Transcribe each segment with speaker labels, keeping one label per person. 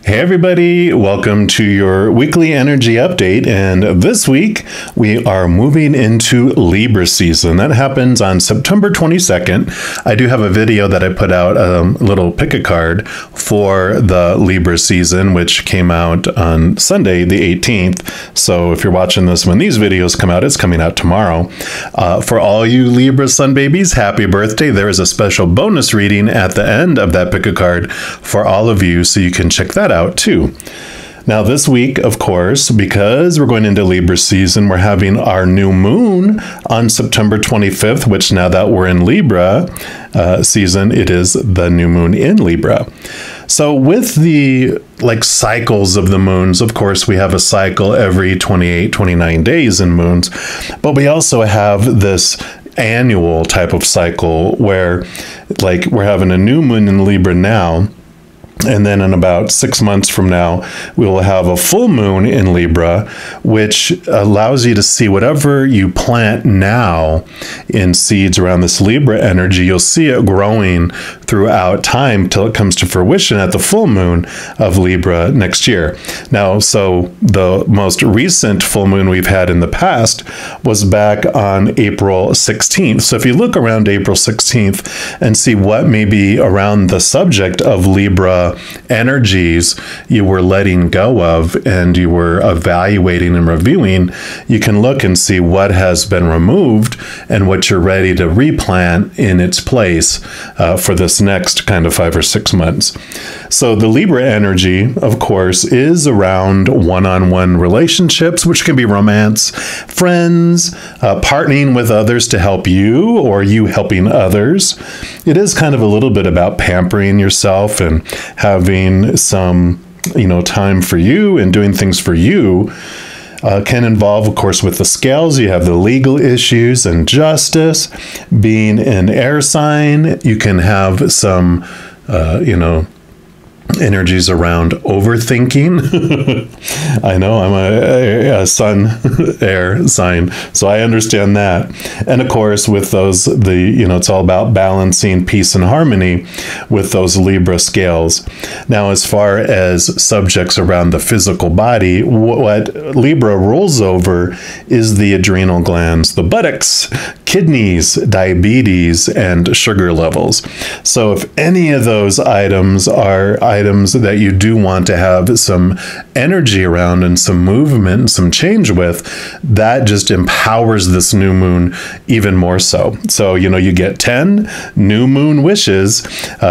Speaker 1: Hey everybody, welcome to your weekly energy update, and this week we are moving into Libra season. That happens on September 22nd. I do have a video that I put out, a little pick a card for the Libra season, which came out on Sunday the 18th. So if you're watching this when these videos come out, it's coming out tomorrow. For all you Libra sun babies, happy birthday. There is a special bonus reading at the end of that pick a card for all of you, so you can check that out too. Now this week, of course, because we're going into Libra season, we're having our new moon on September 25th, which now that we're in Libra season, it is the new moon in Libra. So with the cycles of the moons, of course, we have a cycle every 28, 29 days in moons, but we also have this annual type of cycle where we're having a new moon in Libra now. And then in about 6 months from now, we will have a full moon in Libra, which allows you to see whatever you plant now in seeds around this Libra energy. You'll see it growing throughout time till it comes to fruition at the full moon of Libra next year. Now, so the most recent full moon we've had in the past was back on April 16th. So if you look around April 16th and see what may be around the subject of Libra energies you were letting go of and you were evaluating and reviewing, you can look and see what has been removed and what you're ready to replant in its place for this next kind of 5 or 6 months. So the Libra energy, of course, is around one-on-one relationships, which can be romance, friends, partnering with others to help you, or you helping others. It is kind of a little bit about pampering yourself and having some, time for you and doing things for you. Can involve, of course, with the scales, you have the legal issues and justice. Being an air sign, you can have some, energies around overthinking. I know I'm a sun air sign, so I understand that. And of course, with those, it's all about balancing peace and harmony with those Libra scales. Now, as far as subjects around the physical body, what Libra rules over is the adrenal glands, the buttocks, kidneys, diabetes, and sugar levels. So if any of those items are items that you do want to have some energy around and some movement and some change with, that just empowers this new moon even more so. So, you get 10 new moon wishes.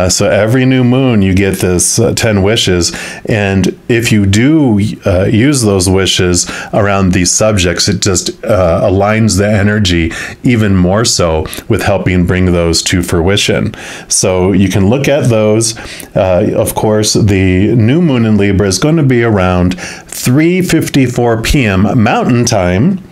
Speaker 1: So every new moon you get this 10 wishes. And if you do use those wishes around these subjects, it just aligns the energy even more so with helping bring those to fruition. So you can look at those. Of course, the new moon in Libra is going to be around 3:54 p.m. Mountain Time,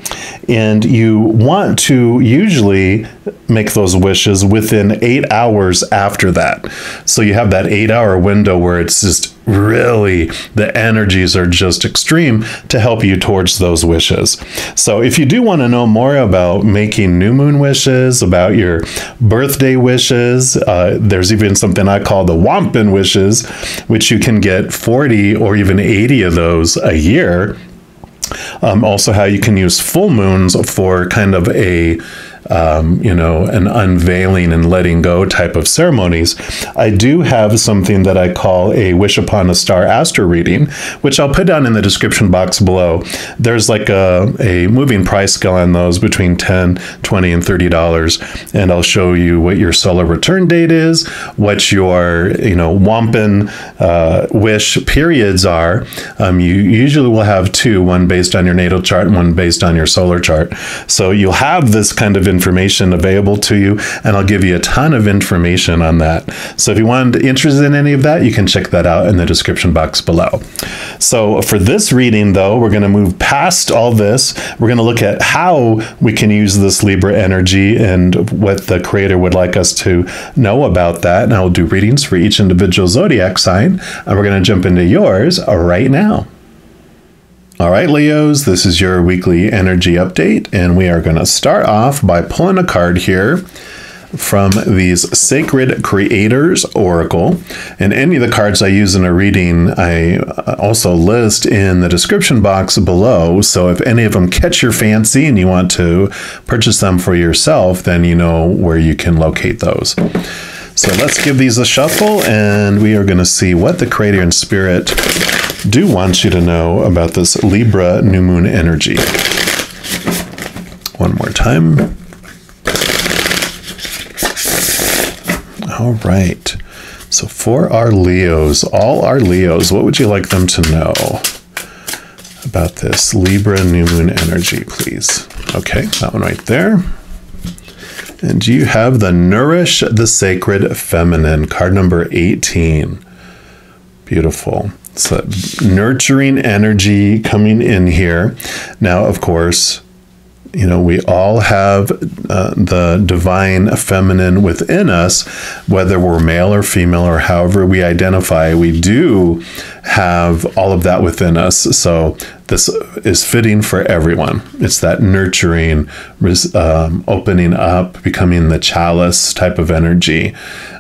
Speaker 1: and you want to usually make those wishes within 8 hours after that. So you have that 8-hour window where it's just really, the energies are just extreme to help you towards those wishes. So if you do want to know more about making new moon wishes, about your birthday wishes, there's even something I call the Whopping wishes, which you can get 40 or even 80 of those a year. Also how you can use full moons for kind of a an unveiling and letting go type of ceremonies. I do have something that I call a Wish Upon a Star Astro Reading, which I'll put down in the description box below. There's like a moving price scale on those between $10, $20, and $30, and I'll show you what your solar return date is, what your Whopping wish periods are. You usually will have two, one based on your natal chart and one based on your solar chart. So you'll have this kind of information available to you, and I'll give you a ton of information on that. So if you want interested in any of that, you can check that out in the description box below. So for this reading, though, we're going to move past all this. We're going to look at how we can use this Libra energy and what the Creator would like us to know about that. And I'll do readings for each individual zodiac sign, and we're going to jump into yours right now. All right, Leos, this is your weekly energy update, and we are going to start off by pulling a card here. from these Sacred Creators Oracle. And any of the cards I use in a reading, I also list in the description box below. So if any of them catch your fancy and you want to purchase them for yourself, then you know where you can locate those. So let's give these a shuffle, and we are going to see what the Creator and Spirit do want you to know about this Libra New Moon energy. One more time. All right. So for our Leos, all our Leos, what would you like them to know about this Libra New Moon energy, please? Okay, that one right there. And you have the Nourish the Sacred Feminine, card number 18. Beautiful. It's a nurturing energy coming in here. Now, of course, you know, we all have the divine feminine within us, whether we're male or female or however we identify. We do have all of that within us. So this is fitting for everyone. It's that nurturing, opening up, becoming the chalice type of energy,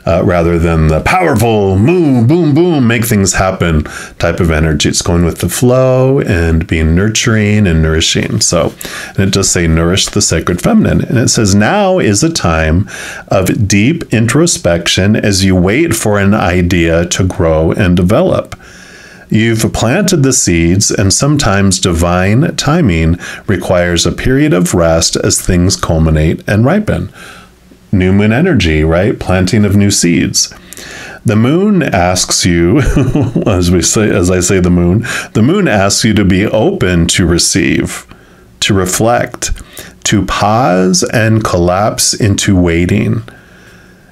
Speaker 1: rather than the powerful, boom, boom, boom, make things happen type of energy. It's going with the flow and being nurturing and nourishing. So, and it does say nourish the sacred feminine. And it says, now is a time of deep introspection as you wait for an idea to grow and develop. You've planted the seeds, and sometimes divine timing requires a period of rest as things culminate and ripen. New moon energy, right? Planting of new seeds. The moon asks you, as I say the moon asks you to be open to receive, to reflect, to pause and collapse into waiting.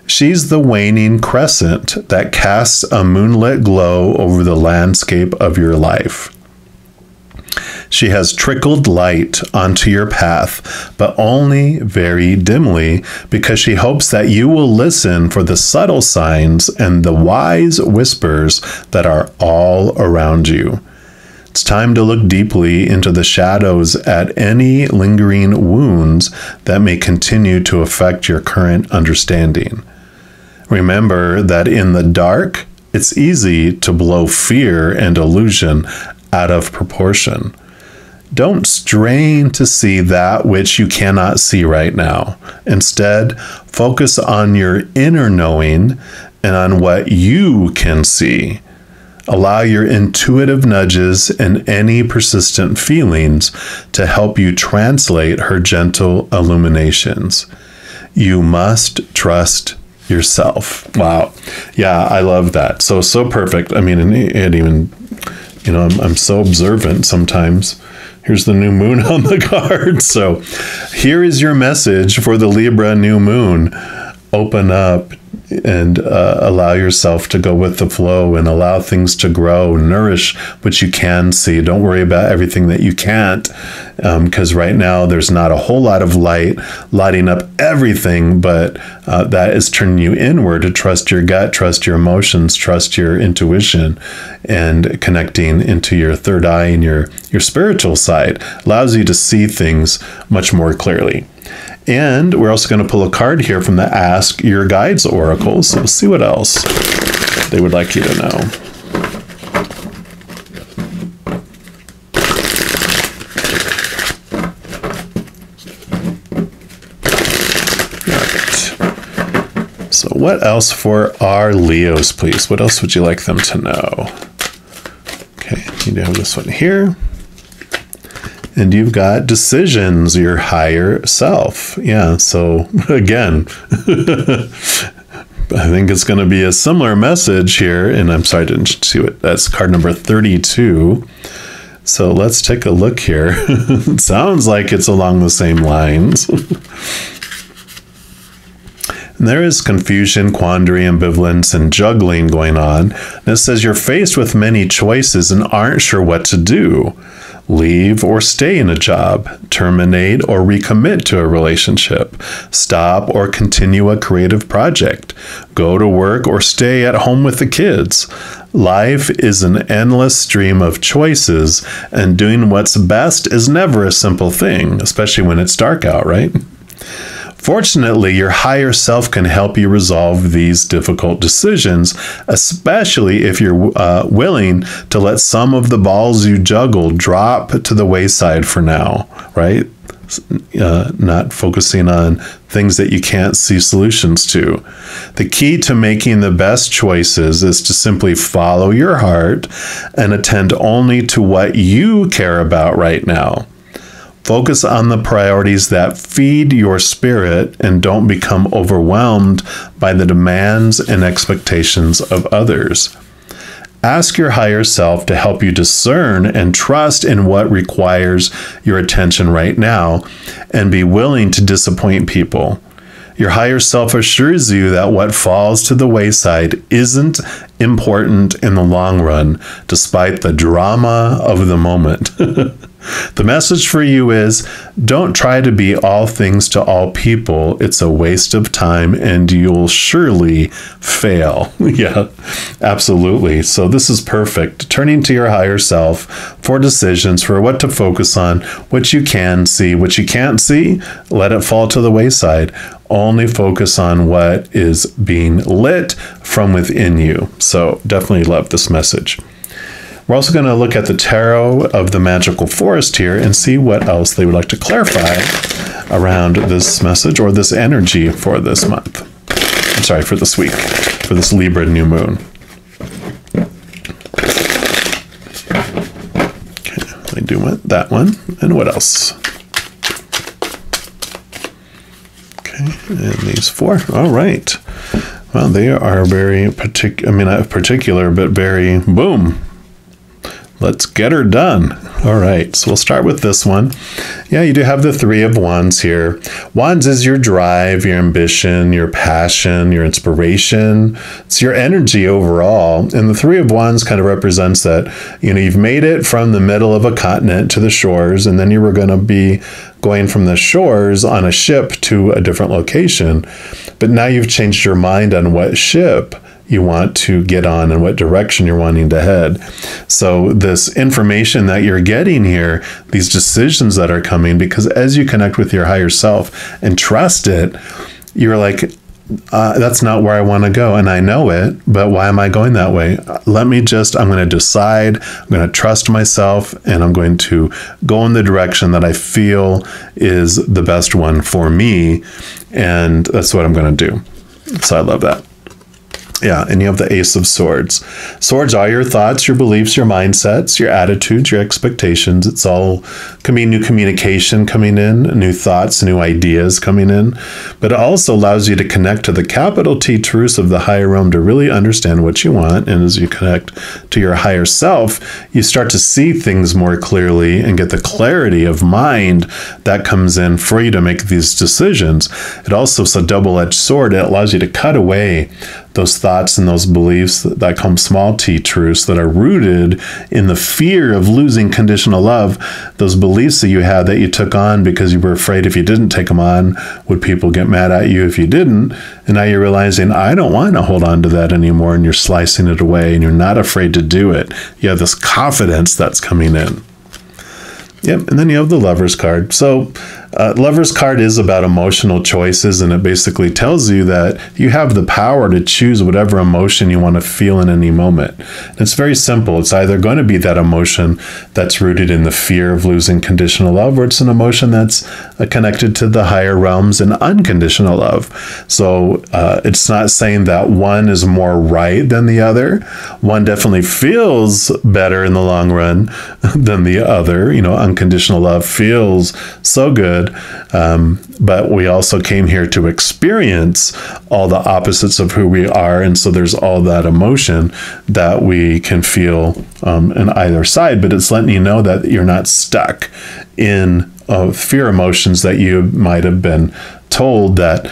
Speaker 1: She's the waning crescent that casts a moonlit glow over the landscape of your life. She has trickled light onto your path, but only very dimly, because she hopes that you will listen for the subtle signs and the wise whispers that are all around you. It's time to look deeply into the shadows at any lingering wounds that may continue to affect your current understanding. Remember that in the dark, it's easy to blow fear and illusion out of proportion. Don't strain to see that which you cannot see right now. Instead, focus on your inner knowing and on what you can see. Allow your intuitive nudges and any persistent feelings to help you translate her gentle illuminations. You must trust yourself. Wow. Yeah, I love that. So perfect. I mean, and even, you know, I'm so observant sometimes. Here's the new moon on the card. So here is your message for the Libra new moon. Open up and allow yourself to go with the flow and allow things to grow. Nourish what you can see. Don't worry about everything that you can't, because right now there's not a whole lot of light lighting up everything, but that is turning you inward to trust your gut, trust your emotions, trust your intuition, and connecting into your third eye and your spiritual side allows you to see things much more clearly. And we're also going to pull a card here from the Ask Your Guides Oracle. So we'll see what else they would like you to know. All right. So what else for our Leos, please? What else would you like them to know? Okay, you do have this one here. And you've got decisions, your higher self. Yeah, so again, I think it's going to be a similar message here. And I'm sorry, I didn't see it. That's card number 32. So let's take a look here. It sounds like it's along the same lines. And there is confusion, quandary, ambivalence, and juggling going on. And it says you're faced with many choices and aren't sure what to do. Leave or stay in a job, terminate or recommit to a relationship, stop or continue a creative project, go to work or stay at home with the kids. Life is an endless stream of choices, and doing what's best is never a simple thing, especially when it's dark out, right? Fortunately, your higher self can help you resolve these difficult decisions, especially if you're willing to let some of the balls you juggle drop to the wayside for now, right? Not focusing on things that you can't see solutions to. The key to making the best choices is to simply follow your heart and attend only to what you care about right now. Focus on the priorities that feed your spirit and don't become overwhelmed by the demands and expectations of others. Ask your higher self to help you discern and trust in what requires your attention right now, and be willing to disappoint people. Your higher self assures you that what falls to the wayside isn't important in the long run, despite the drama of the moment. The message for you is, don't try to be all things to all people. It's a waste of time and you'll surely fail. Yeah, absolutely. So this is perfect. Turning to your higher self for decisions, for what to focus on, what you can see, what you can't see, let it fall to the wayside. Only focus on what is being lit from within you. So definitely love this message. We're also going to look at the tarot of the magical forest here and see what else they would like to clarify around this message or this energy for this month. I'm sorry, for this week, for this Libra new moon. Okay, I do want that one. And what else? Okay, and these four. All right. Well, they are very particular, I mean, not particular, but very boom. Let's get her done. All right, so we'll start with this one. Yeah, you do have the Three of Wands here. Wands is your drive, your ambition, your passion, your inspiration. It's your energy overall. And the Three of Wands kind of represents that, you know, you've made it from the middle of a continent to the shores, and then you were going to be going from the shores on a ship to a different location. But now you've changed your mind on what ship you want to get on and what direction you're wanting to head. So this information that you're getting here, these decisions that are coming, because as you connect with your higher self and trust it, you're like, that's not where I want to go. And I know it, but why am I going that way? I'm going to decide, I'm going to trust myself, and I'm going to go in the direction that I feel is the best one for me. And that's what I'm going to do. So I love that. Yeah, and you have the Ace of Swords. Swords are your thoughts, your beliefs, your mindsets, your attitudes, your expectations. It's all new communication coming in, new thoughts, new ideas coming in. But it also allows you to connect to the capital T truths of the higher realm to really understand what you want. And as you connect to your higher self, you start to see things more clearly and get the clarity of mind that comes in for you to make these decisions. It also is a double-edged sword. It allows you to cut away those thoughts and those beliefs that come small t truths that are rooted in the fear of losing conditional love, those beliefs that you had that you took on because you were afraid if you didn't take them on, would people get mad at you if you didn't? And now you're realizing, I don't want to hold on to that anymore, and you're slicing it away, and you're not afraid to do it. You have this confidence that's coming in. Yep, and then you have the Lover's card. So Lover's card is about emotional choices, and it basically tells you that you have the power to choose whatever emotion you want to feel in any moment. And it's very simple. It's either going to be that emotion that's rooted in the fear of losing conditional love, or it's an emotion that's connected to the higher realms and unconditional love. So it's not saying that one is more right than the other. One definitely feels better in the long run than the other. You know, unconditional love feels so good. But we also came here to experience all the opposites of who we are. And so there's all that emotion that we can feel on either side. But it's letting you know that you're not stuck in fear emotions that you might have been told that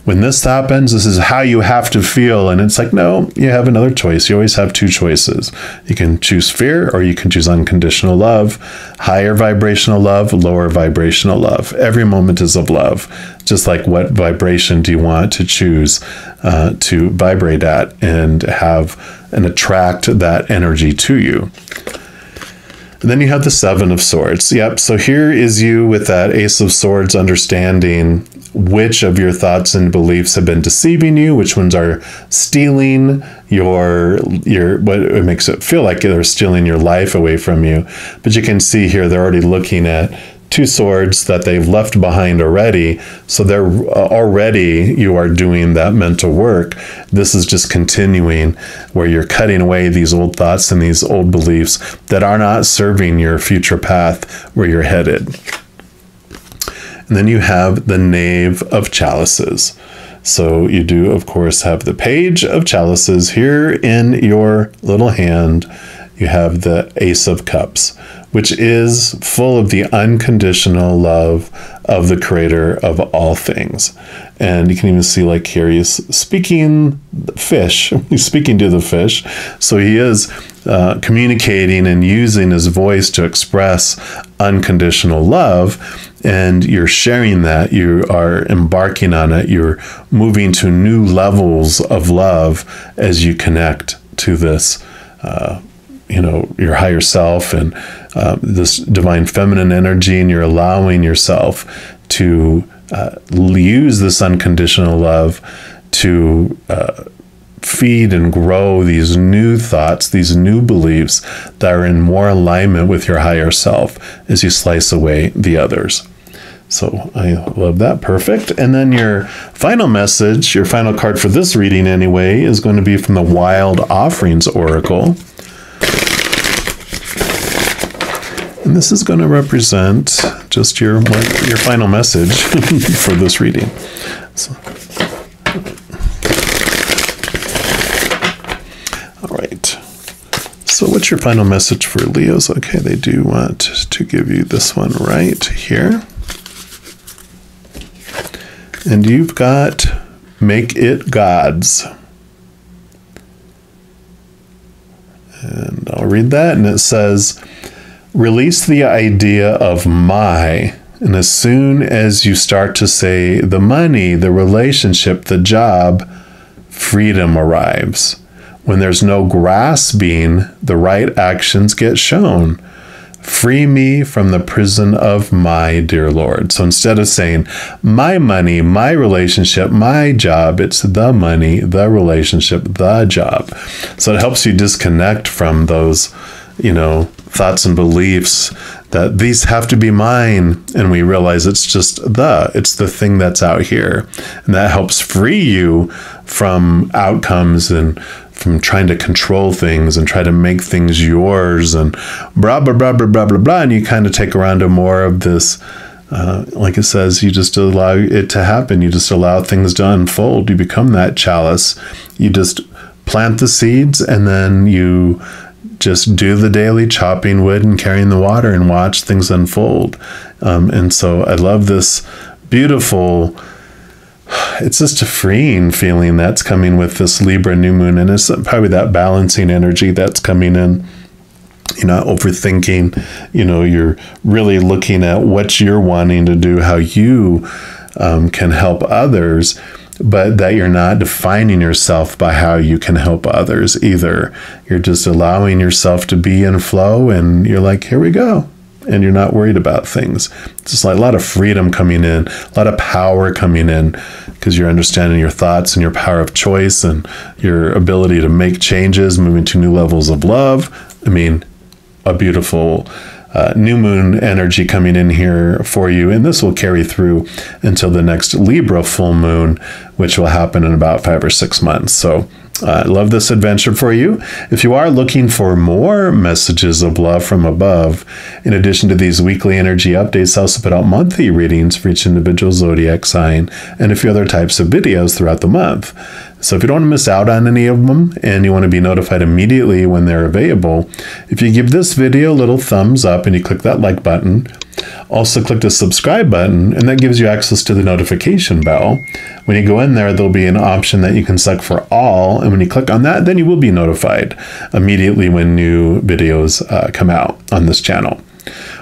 Speaker 1: when this happens, this is how you have to feel. And it's like, no, you have another choice. You always have two choices. You can choose fear, or you can choose unconditional love, higher vibrational love, lower vibrational love. Every moment is of love. Just like, what vibration do you want to choose to vibrate at and have and attract that energy to you? And then you have the Seven of Swords. Yep, so here is you with that Ace of Swords understanding which of your thoughts and beliefs have been deceiving you, which ones are stealing your what it makes it feel like they're stealing your life away from you. But you can see here they're already looking at 2 swords that they've left behind already. So they're already, you are doing that mental work. This is just continuing where you're cutting away these old thoughts and these old beliefs that are not serving your future path where you're headed. And then you have the Knave of Chalices. So you do, of course, have the Page of Chalices here in your little hand. You have the Ace of Cups, which is full of the unconditional love of the creator of all things. And you can even see, like, here he's speaking fish. He's speaking to the fish. So he is communicating and using his voice to express unconditional love. And you're sharing that. You are embarking on it. You're moving to new levels of love as you connect to this your higher self and this divine feminine energy, and you're allowing yourself to use this unconditional love to feed and grow these new thoughts, these new beliefs that are in more alignment with your higher self as you slice away the others. So I love that. Perfect. And then your final message, your final card for this reading anyway, is going to be from the Wild Offerings Oracle. And this is going to represent just your final message for this reading. So, all right. So what's your final message for Leos? Okay, they do want to give you this one right here. And you've got Make It God's. And I'll read that, and it says, release the idea of my, and as soon as you start to say the money, the relationship, the job, freedom arrives. When there's no grasping, the right actions get shown. Free me from the prison of my dear Lord. So instead of saying my money, my relationship, my job, it's the money, the relationship, the job. So it helps you disconnect from those, thoughts and beliefs that these have to be mine. And we realize it's the thing that's out here. And that helps free you from outcomes and from trying to control things and try to make things yours and blah, blah, blah, blah, blah, blah, blah. And you kind of take around to more of this, like it says, you just allow it to happen. You just allow things to unfold. You become that chalice. You just plant the seeds, and then you just do the daily chopping wood and carrying the water and watch things unfold. And so I love this beautiful, it's just a freeing feeling that's coming with this Libra new moon. And it's probably that balancing energy that's coming in. You're not overthinking, you're really looking at what you're wanting to do, how you can help others, but that you're not defining yourself by how you can help others either. You're just allowing yourself to be in flow, and you're like, here we go. And you're not worried about things. It's just like a lot of freedom coming in, a lot of power coming in, because you're understanding your thoughts and your power of choice and your ability to make changes, moving to new levels of love. I mean, a beautiful new moon energy coming in here for you. And this will carry through until the next Libra full moon, which will happen in about 5 or 6 months. So I love this adventure for you. If you are looking for more messages of love from above, in addition to these weekly energy updates, I also put out monthly readings for each individual zodiac sign and a few other types of videos throughout the month. So if you don't want to miss out on any of them and you want to be notified immediately when they're available, if you give this video a little thumbs up and you click that like button, also click the subscribe button, and that gives you access to the notification bell. When you go in there, there'll be an option that you can select for all, and when you click on that, then you will be notified immediately when new videos come out on this channel.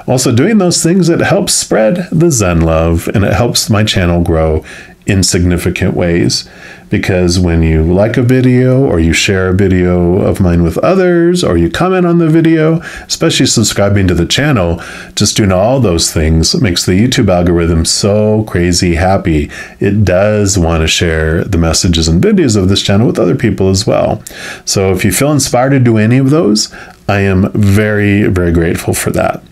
Speaker 1: Also, doing those things, it helps spread the Zen love, and it helps my channel grow in significant ways. because when you like a video or you share a video of mine with others or you comment on the video, especially subscribing to the channel, just doing all those things makes the YouTube algorithm so crazy happy. It does want to share the messages and videos of this channel with other people as well. So if you feel inspired to do any of those, I am very, very grateful for that.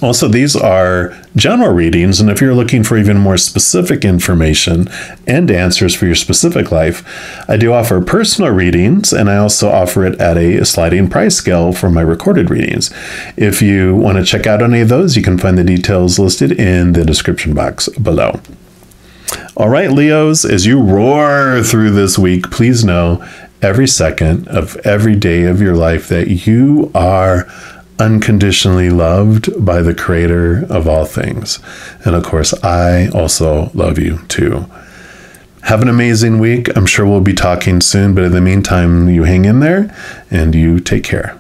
Speaker 1: Also, these are general readings, and if you're looking for even more specific information and answers for your specific life, I do offer personal readings, and I also offer it at a sliding price scale for my recorded readings. If you want to check out any of those, you can find the details listed in the description box below. All right, Leos, as you roar through this week, please know every second of every day of your life that you are unconditionally loved by the creator of all things. And of course, I also love you too. Have an amazing week. I'm sure we'll be talking soon, but in the meantime, you hang in there and you take care.